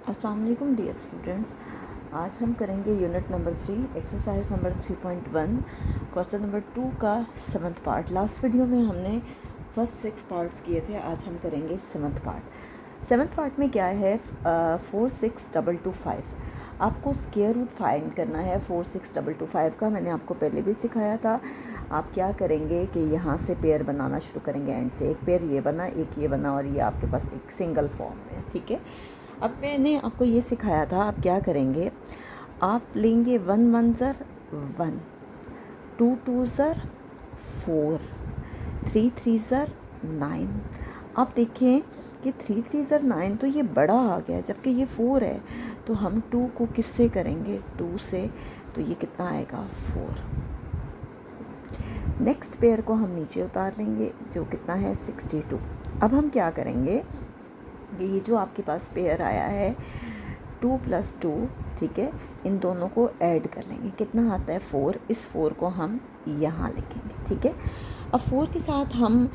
अस्सलाम वालेकुम dear students. आज हम करेंगे unit number 3 exercise number 3.1 question number 2 का 7th पार्ट। लास्ट वीडियो में हमने फर्स्ट 6 पार्ट्स किए थे, आज हम करेंगे 7th पार्ट। 7th पार्ट में क्या है, 46225 आपको स्क्वायर रूट फाइंड करना है। 46225 का मैंने आपको पहले भी सिखाया था। आप क्या करेंगे कि यहाँ से पेयर बनाना शुरू करेंगे, एंड से एक पेयर ये बना, एक ये बना, और ये आपके पास एक सिंगल फॉर्म में, ठीक है। अब मैंने आपको ये सिखाया था, आप क्या करेंगे, आप लेंगे 1 1 ज़र 1, 2 2 ज़र 4, 3 3 ज़र 9। आप देखें कि 3 3 ज़र 9 तो ये बड़ा आ गया, जबकि ये 4 है। तो हम 2 को किससे करेंगे, 2 से, तो ये कितना आएगा 4। नेक्स्ट पेयर को हम नीचे उतार लेंगे, जो कितना है 62। अब हम क्या करेंगे, ये जो आपके पास पेयर आया है 2 + 2, ठीक है, इन दोनों को ऐड कर लेंगे, कितना आता है 4। इस 4 को हम यहाँ लिखेंगे, ठीक है। अब 4 के साथ हम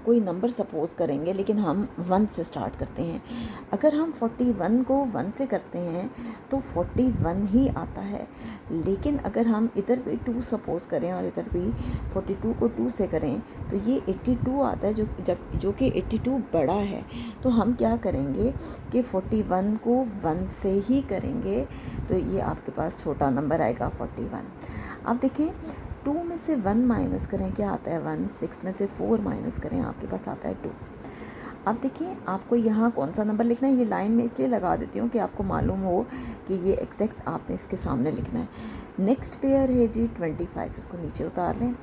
कोई नंबर सपोज़ करेंगे, लेकिन हम 1 से स्टार्ट करते हैं। अगर हम 41 को 1 से करते हैं तो 41 ही आता है, लेकिन अगर हम इधर भी 2 सपोज़ करें और इधर भी 42 को 2 से करें तो ये 82 आता है, जो कि 82 बड़ा है। तो हम क्या करेंगे कि 41 को 1 से ही करेंगे, तो ये आपके पास छोटा नंबर आएगा 41। आप देखिए 2 में से 1 माइनस करें, क्या आता है 1। 6 में से 4 माइनस करें, आपके पास आता है 2। अब देखिए आपको यहाँ कौन सा नंबर लिखना है, ये लाइन में इसलिए लगा देती हूँ कि आपको मालूम हो कि ये एग्जैक्ट आपने इसके सामने लिखना है। नेक्स्ट पेयर है जी 25, इसको नीचे उतार लें।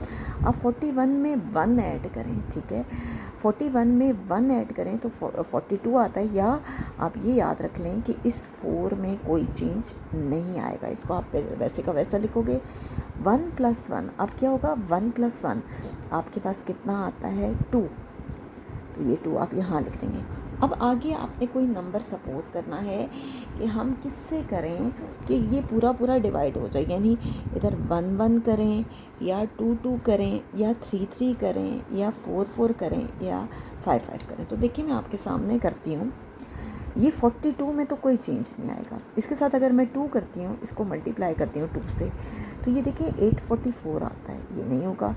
अब 41 में 1 ऐड करें, ठीक है, 41 में 1 ऐड करें तो 42 आता है। या आप ये याद रख लें कि इस 4 में कोई चेंज नहीं आएगा, इसको आप वैसे का वैसा लिखोगे। 1 + 1, अब क्या होगा, 1 + 1 आपके पास कितना आता है 2, तो ये 2 आप यहाँ लिख देंगे। अब आगे आपने कोई नंबर सपोज़ करना है कि हम किससे करें कि ये पूरा डिवाइड हो जाए, यानी इधर 1 1 करें, या 2 2 करें, या 3 3 करें, या 4 4 करें, या 5 5 करें। तो देखिए मैं आपके सामने करती हूँ, ये 42 में तो कोई चेंज नहीं आएगा। इसके साथ अगर मैं 2 करती हूँ, इसको मल्टीप्लाई करती हूँ 2 से, तो ये देखिए 844 आता है, ये नहीं होगा।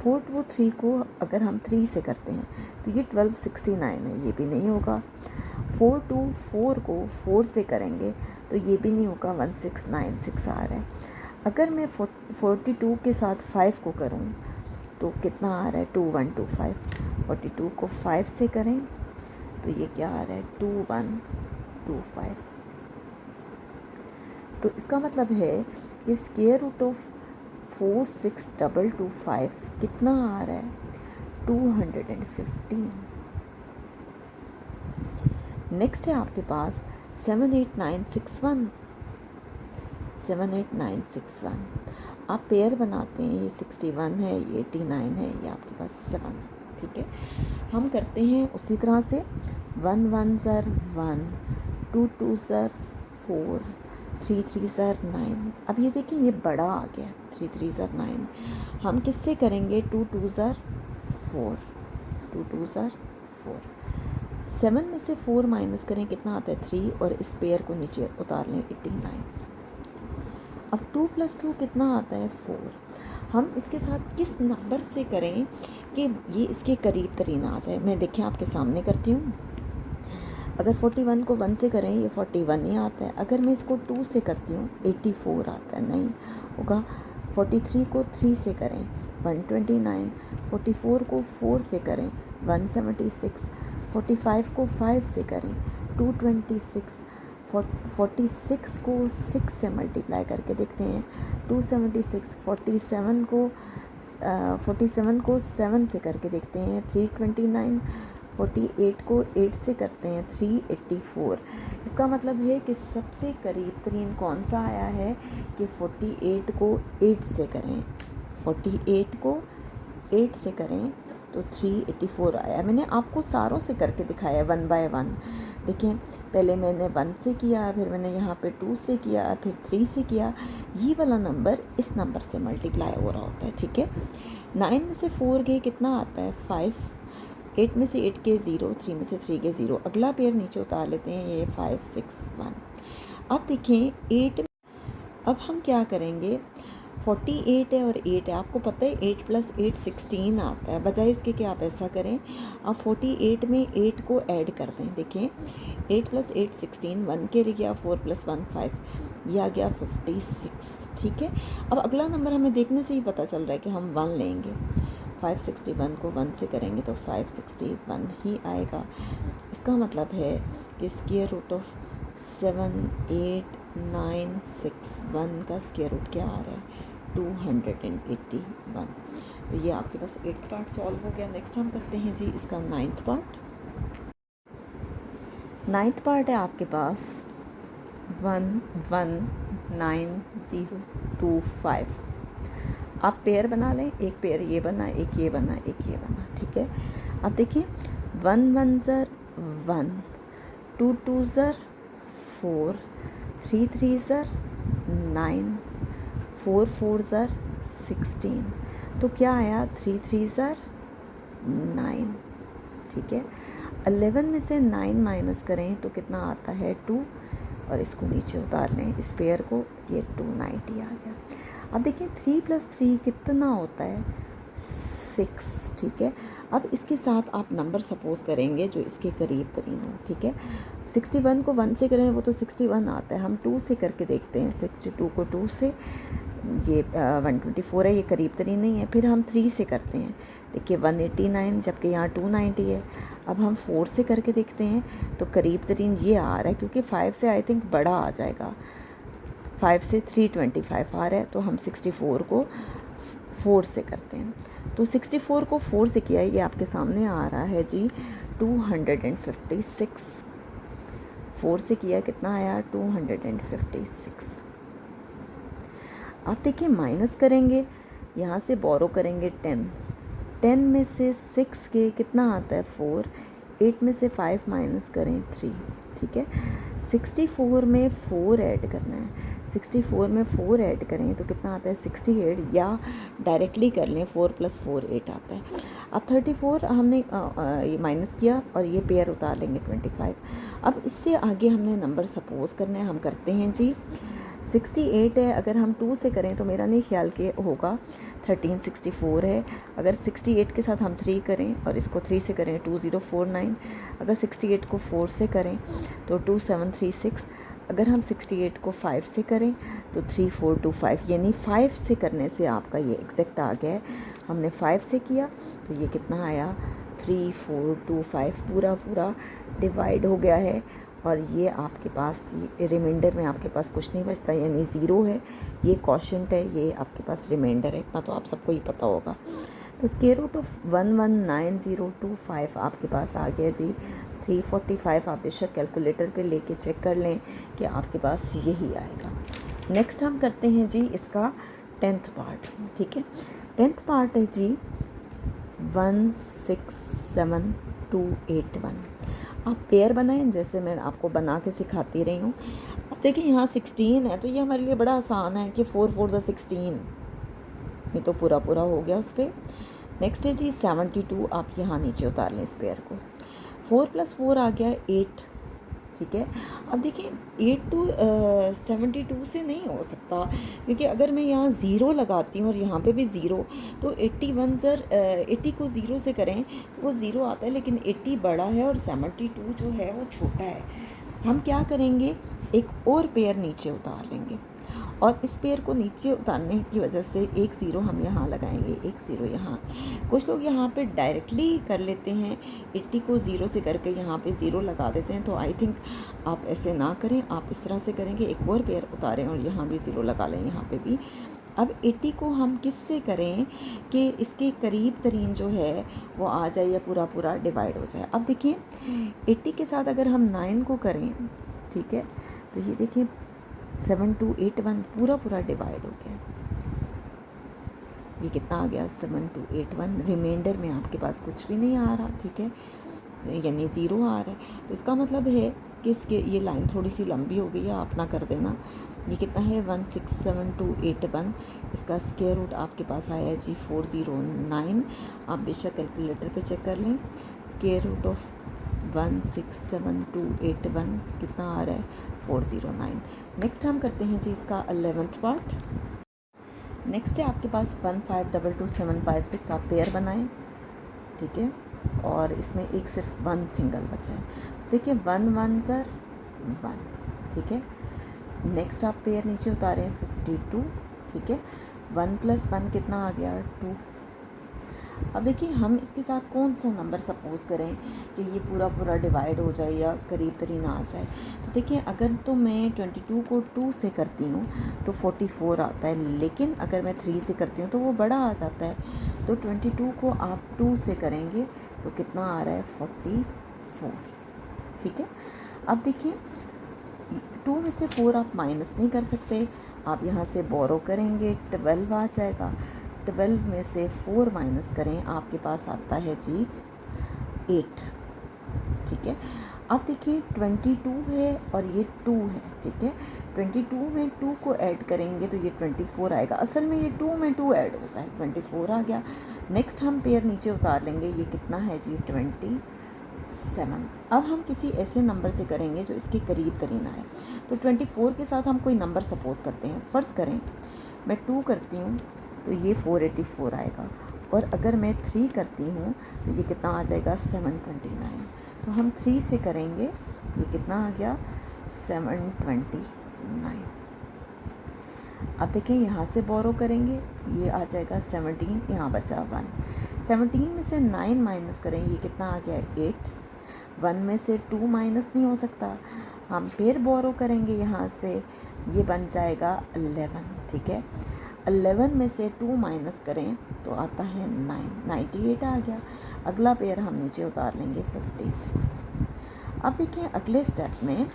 4 2 3 को अगर हम 3 से करते हैं तो ये 1269 है, ये भी नहीं होगा। 4 2 4 को 4 से करेंगे तो ये भी नहीं होगा, 1696 आ रहा है। अगर मैं 42 के साथ 5 को करूं तो कितना आ रहा है 2125। 42 को 5 से करें तो ये क्या आ रहा है 2125। तो इसका मतलब है कि स्क्वायर रूट ऑफ 46225 कितना आ रहा है 215। नेक्स्ट है आपके पास 78961। 78961 आप पेयर बनाते हैं, ये 61 है, ये 89 है, ये आपके पास 7 है, ठीक है। हम करते हैं उसी तरह से 1 1 ज़र 1, 2 2 ज़र 4, 3 3 ज़र 9। अब ये देखिए ये बड़ा आ गया, 3 3 ज़र 9। हम किससे करेंगे, 2 2 ज़र 4, 2 2 ज़र 4। 7 में से 4 माइनस करें, कितना आता है 3, और इस पेयर को नीचे उतार लें 89। अब 2 + 2 कितना आता है 4। हम इसके साथ किस नंबर से करें कि ये इसके करीब तरीन आ जाए। मैं देखें आपके सामने करती हूँ। अगर 41 को 1 से करें, ये 41 ही आता है। अगर मैं इसको 2 से करती हूँ 84 आता है, नहीं होगा। 43 को 3 से करें 129, 44 को 4 से करें 176, 45 को 5 से करें 226, 46 को 6 से मल्टीप्लाई करके देखते हैं 276, 47 को 7 से करके देखते हैं 329, 48 को 8 से करते हैं 384। इसका मतलब है कि सबसे करीब तरीन कौन सा आया है कि 48 को 8 से करें, 48 को 8 से करें तो 384 आया। मैंने आपको सारों से करके दिखाया 1 बाय 1। देखें पहले मैंने 1 से किया, फिर मैंने यहाँ पे 2 से किया, फिर 3 से किया। ये वाला नंबर इस नंबर से मल्टीप्लाई हो रहा होता है, ठीक है। 9 में से 4 गए, कितना आता है 5। 8 में से 8 के 0, 3 में से 3 के 0। अगला पेयर नीचे उतार लेते हैं, ये 5 6 1। अब देखें 8, अब हम क्या करेंगे, 48 है और 8 है, आपको पता है 8 + 8 16 आता है। बजाय इसके कि आप ऐसा करें, आप 48 में 8 को ऐड कर दें। देखें 8 + 8 16, 1 कैरी गया, 4 + 1 5, यह आ गया 56। ठीक है, अब अगला नंबर हमें देखने से ही पता चल रहा है कि हम 1 लेंगे। 561 को 1 से करेंगे तो 561 ही आएगा। इसका मतलब है कि स्क्वायर रूट ऑफ 7 8 9 6 1 का स्क्वायर रूट क्या आ रहा है, 281। तो ये आपके पास 8th पार्ट सॉल्व हो गया। नेक्स्ट हम करते हैं जी इसका 9th पार्ट। 9th पार्ट है आपके पास 1 1 9 0 2 5। आप पेयर बना लें, एक पेयर ये बना, एक ये बना, एक ये बना। ठीक है, अब देखिए 1 1 ज़र 1, 2 2 ज़र 4, 3 3 ज़र 9, 4 4 ज़र 16। तो क्या आया, 3 3 ज़र 9। ठीक है, 11 में से 9 माइनस करें तो कितना आता है, 2, और इसको नीचे उतार लें इस पेयर को, ये 290 आ गया। अब देखिए 3 + 3 कितना होता है, 6। ठीक है, अब इसके साथ आप नंबर सपोज करेंगे जो इसके करीब तरीन हो। ठीक है, 61 को 1 से करें वो तो 61 आता है, हम 2 से करके देखते हैं। 62 को 2 से, ये 124 है, ये करीब तरीन नहीं है। फिर हम 3 से करते हैं, देखिए 189, जबकि यहाँ 290 है। अब हम 4 से करके देखते हैं तो करीब तरीन ये आ रहा है, क्योंकि 5 से आई थिंक बड़ा आ जाएगा, 5 से 325 आ रहा है। तो हम 64 को 4 से करते हैं, तो 64 को 4 से किया, ये आपके सामने आ रहा है जी 256। 4 से किया कितना आया, 256। आप देखिए माइनस करेंगे, यहाँ से बोरो करेंगे 10, 10 में से 6 के कितना आता है, 4, 8 में से 5 माइनस करें 3। ठीक है, 64 में 4 ऐड करना है, 64 में 4 ऐड करें तो कितना आता है, 68, या डायरेक्टली कर लें, 4 + 4 8 आता है। अब 34 हमने ये माइनस किया और ये पेयर उतार लेंगे 25। अब इससे आगे हमने नंबर सपोज करना है, हम करते हैं जी। 68 है, अगर हम 2 से करें तो मेरा नहीं ख्याल के होगा, 1364 है। अगर 68 के साथ हम 3 करें और इसको 3 से करें 2049। अगर 68 को 4 से करें तो 2736। अगर हम 68 को 5 से करें तो 3425, यानी 5 से करने से आपका ये एग्जैक्ट आ गया है। हमने 5 से किया तो ये कितना आया, 3425, पूरा पूरा डिवाइड हो गया है। और ये आपके पास ये रिमाइंडर में आपके पास कुछ नहीं बचता, यानी ज़ीरो है, ये क्वोशंट है, ये आपके पास रिमाइंडर है। इतना तो आप सबको ही पता होगा। तो स्क्वायर रूट ऑफ 119025 आपके पास आ गया जी 345। आप बेशक कैलकुलेटर पे लेके चेक कर लें कि आपके पास यही आएगा। नेक्स्ट हम करते हैं जी इसका 10th पार्ट। ठीक है, 10th पार्ट है जी 167281। आप पेयर बनाएं, जैसे मैं आपको बना के सिखाती रही हूँ। अब देखिए यहाँ 16 है, तो ये हमारे लिए बड़ा आसान है कि 4 4 ज़ा 16, ये तो पूरा पूरा हो गया उस पर। नेक्स्ट है जी 72, आप यहाँ नीचे उतार लें इस पेयर को, 4 + 4 आ गया 8। ठीक है, अब देखिए 8 तो 72 से नहीं हो सकता, क्योंकि अगर मैं यहाँ ज़ीरो लगाती हूँ और यहाँ पे भी ज़ीरो, तो 81 ज़र 80 को 0 से करें तो वो ज़ीरो आता है, लेकिन 80 बड़ा है और 72 जो है वो छोटा है। हम क्या करेंगे, एक और पेयर नीचे उतार लेंगे, और इस पेयर को नीचे उतारने की वजह से एक ज़ीरो हम यहाँ लगाएंगे, एक ज़ीरो यहाँ। कुछ लोग यहाँ पे डायरेक्टली कर लेते हैं, 80 को 0 से करके यहाँ पे ज़ीरो लगा देते हैं। तो आई थिंक आप ऐसे ना करें, आप इस तरह से करेंगे, एक और पेयर उतारें और यहाँ भी ज़ीरो लगा लें, यहाँ पे भी। अब 80 को हम किससे करें कि इसके करीब तरीन जो है वो आ जाए या पूरा पूरा डिवाइड हो जाए। अब देखिए 80 के साथ अगर हम 9 को करें, ठीक है, तो ये देखिए 7281 पूरा पूरा डिवाइड हो गया। ये कितना आ गया, 7281। रिमाइंडर में आपके पास कुछ भी नहीं आ रहा, ठीक है, यानी ज़ीरो आ रहा है। तो इसका मतलब है कि इसके ये लाइन थोड़ी सी लंबी हो गई है, आप ना कर देना। ये कितना है, 167281। इसका स्क्वायर रूट आपके पास आया है जी 409। आप बेशक कैलकुलेटर पे चेक कर लें, स्क्वायर रूट ऑफ 167,281 कितना आ रहा है 409। नेक्स्ट हम करते हैं जी इसका 11th पार्ट। नेक्स्ट है आपके पास 1522,756 आप पेयर बनाएं, ठीक है, और इसमें एक सिर्फ 1 सिंगल बचा है। देखिए 1 1 ज़र 1, ठीक है। नेक्स्ट आप पेयर नीचे उतारें 52, ठीक है। 1 + 1 कितना आ गया 2। अब देखिए हम इसके साथ कौन सा नंबर सपोज़ करें कि ये पूरा पूरा डिवाइड हो जाए या करीब तरीन आ जाए। तो देखिए अगर तो मैं 22 को 2 से करती हूँ तो 44 आता है, लेकिन अगर मैं 3 से करती हूँ तो वो बड़ा आ जाता है। तो 22 को आप 2 से करेंगे तो कितना आ रहा है 44, ठीक है। अब देखिए 2 में से 4 आप माइनस नहीं कर सकते, आप यहाँ से बोरो करेंगे 12 आ जाएगा। 12 में से 4 माइनस करें आपके पास आता है जी 8, ठीक है। अब देखिए 22 है और ये 2 है, ठीक है। 22 में 2 को ऐड करेंगे तो ये 24 आएगा। असल में ये 2 में 2 ऐड होता है, 24 आ गया। नेक्स्ट हम पेयर नीचे उतार लेंगे, ये कितना है जी 27। अब हम किसी ऐसे नंबर से करेंगे जो इसके करीब तरीन आए। तो 24 के साथ हम कोई नंबर सपोज़ करते हैं। फ़र्ज़ करें मैं 2 करती हूँ तो ये 484 आएगा, और अगर मैं 3 करती हूँ तो ये कितना आ जाएगा 729। तो हम 3 से करेंगे, ये कितना आ गया 729। अब देखिए यहाँ से बोरो करेंगे, ये आ जाएगा 17, यहाँ बचा 1। 17 में से 9 माइनस करें, ये कितना आ गया 8। 1 में से 2 माइनस नहीं हो सकता, हम फिर बोरो करेंगे यहाँ से, ये बन जाएगा 11, ठीक है। 11 में से 2 माइनस करें तो आता है 9, 98 आ गया। अगला पेयर हम नीचे उतार लेंगे 56। अब देखिए अगले स्टेप में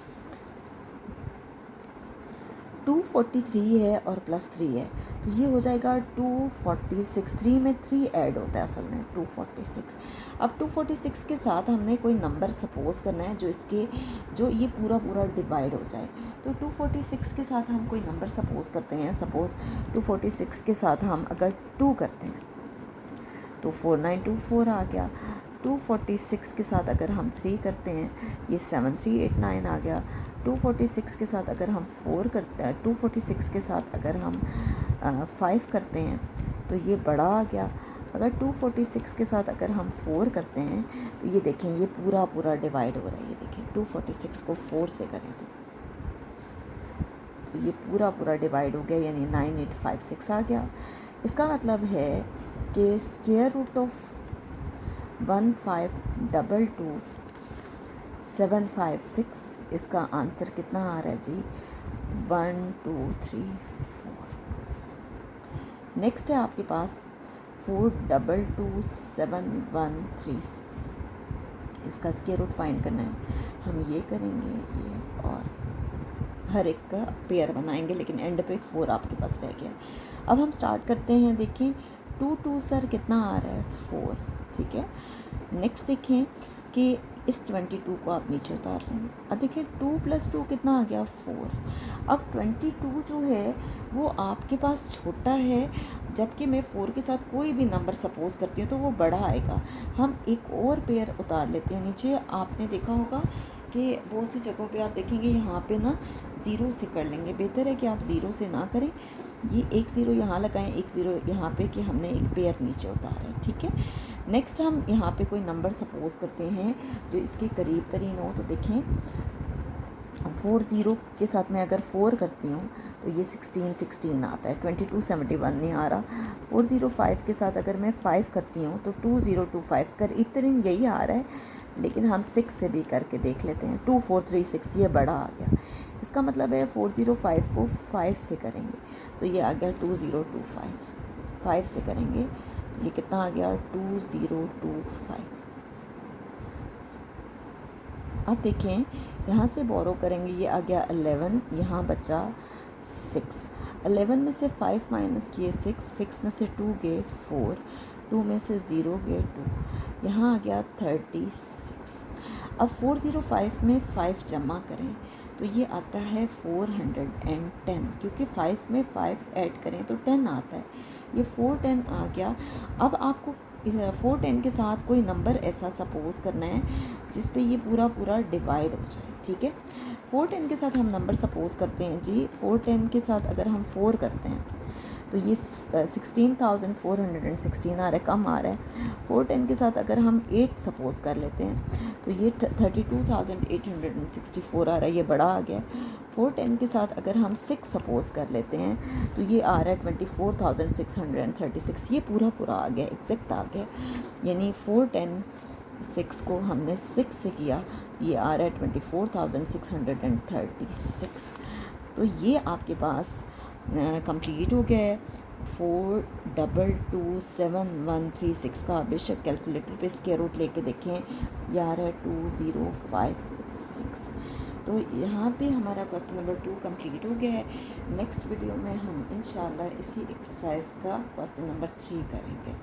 243 है और +3 है, तो ये हो जाएगा 246। 3 में 3 ऐड होता है असल में 246। अब 246 के साथ हमने कोई नंबर सपोज़ करना है जो ये पूरा पूरा डिवाइड हो जाए। तो 246 के साथ हम कोई नंबर सपोज़ करते हैं। सपोज़ 246 के साथ हम अगर 2 करते हैं तो 4924 आ गया। 246 के साथ अगर हम 3 करते हैं ये 7389 आ गया। 246 के साथ अगर हम 4 करते हैं, 246 के साथ अगर हम 5 करते हैं तो ये बड़ा आ गया। अगर 246 के साथ अगर हम 4 करते हैं तो ये देखें ये पूरा पूरा डिवाइड हो रहा है। ये देखें 246 को 4 से करें तो ये पूरा पूरा डिवाइड हो गया, यानी 9856 आ गया। इसका मतलब है कि स्क्वायर रूट ऑफ 1522,756 इसका आंसर कितना आ रहा है जी 1 2 3 4। नेक्स्ट है आपके पास 4227136, इसका स्क्वायर रूट फाइंड करना है। हम ये करेंगे ये और हर एक का पेयर बनाएंगे, लेकिन एंड पे 4 आपके पास रह गया। अब हम स्टार्ट करते हैं। देखिए 2 2 सर कितना आ रहा है 4, ठीक है। नेक्स्ट देखें कि इस 22 को आप नीचे उतार लेंगे। अब देखिए 2 + 2 कितना आ गया 4। अब 22 जो है वो आपके पास छोटा है, जबकि मैं 4 के साथ कोई भी नंबर सपोज़ करती हूँ तो वो बड़ा आएगा। हम एक और पेयर उतार लेते हैं नीचे। आपने देखा होगा कि बहुत सी जगहों पे आप देखेंगे यहाँ पे ना 0 से कर लेंगे। बेहतर है कि आप 0 से ना करें, ये एक 0 यहाँ लगाएं, एक 0 यहाँ पे, कि हमने एक पेयर नीचे उतारा है, ठीक है। नेक्स्ट हम यहाँ पे कोई नंबर सपोज़ करते हैं जो इसके करीब तरीन हो। तो देखें 40 के साथ मैं अगर 4 करती हूँ तो ये 16 आता है, 2271 नहीं आ रहा। 405 के साथ अगर मैं 5 करती हूँ तो 2025 करीब तरीन यही आ रहा है, लेकिन हम 6 से भी करके देख लेते हैं। 2436 ये बड़ा आ गया। इसका मतलब है 405 को 5 से करेंगे तो ये आ गया 2025। 5 से करेंगे ये कितना आ गया 2025। अब देखें यहाँ से बोरो करेंगे, ये आ गया 11, यहाँ बचा 6। 11 में से 5 माइनस किए 6, 6 में से 2 गए 4, 2 में से 0 गए 2, यहाँ आ गया 36। अब 405 में 5 जमा करें तो ये आता है 410, क्योंकि 5 में 5 ऐड करें तो 10 आता है। ये 410 आ गया। अब आपको 410 के साथ कोई नंबर ऐसा सपोज़ करना है जिस पे ये पूरा पूरा डिवाइड हो जाए, ठीक है। 410 के साथ हम नंबर सपोज़ करते हैं जी, 410 के साथ अगर हम 4 करते हैं तो ये 16,416 आ रहा है, कम आ रहा है। 410 के साथ अगर हम 8 सपोज़ कर लेते हैं तो ये 32,864 आ रहा है, ये बड़ा आ गया। 410 के साथ अगर हम 6 सपोज़ कर लेते हैं तो ये आ रहा है 24,636, ये पूरा पूरा आ गया, एग्जैक्ट आ गया। यानी 410 को हमने 6 से किया, ये आ रहा है 24,636। तो ये आपके पास कंप्लीट हो गया है। 4227136 का बेशक कैलकुलेटर पे स्क्वायर रूट लेके देखें, ये आ रहा है 2056। तो यहाँ पे हमारा क्वेश्चन नंबर 2 कंप्लीट हो गया है। नेक्स्ट वीडियो में हम इंशाल्लाह इसी एक्सरसाइज का क्वेश्चन नंबर 3 करेंगे।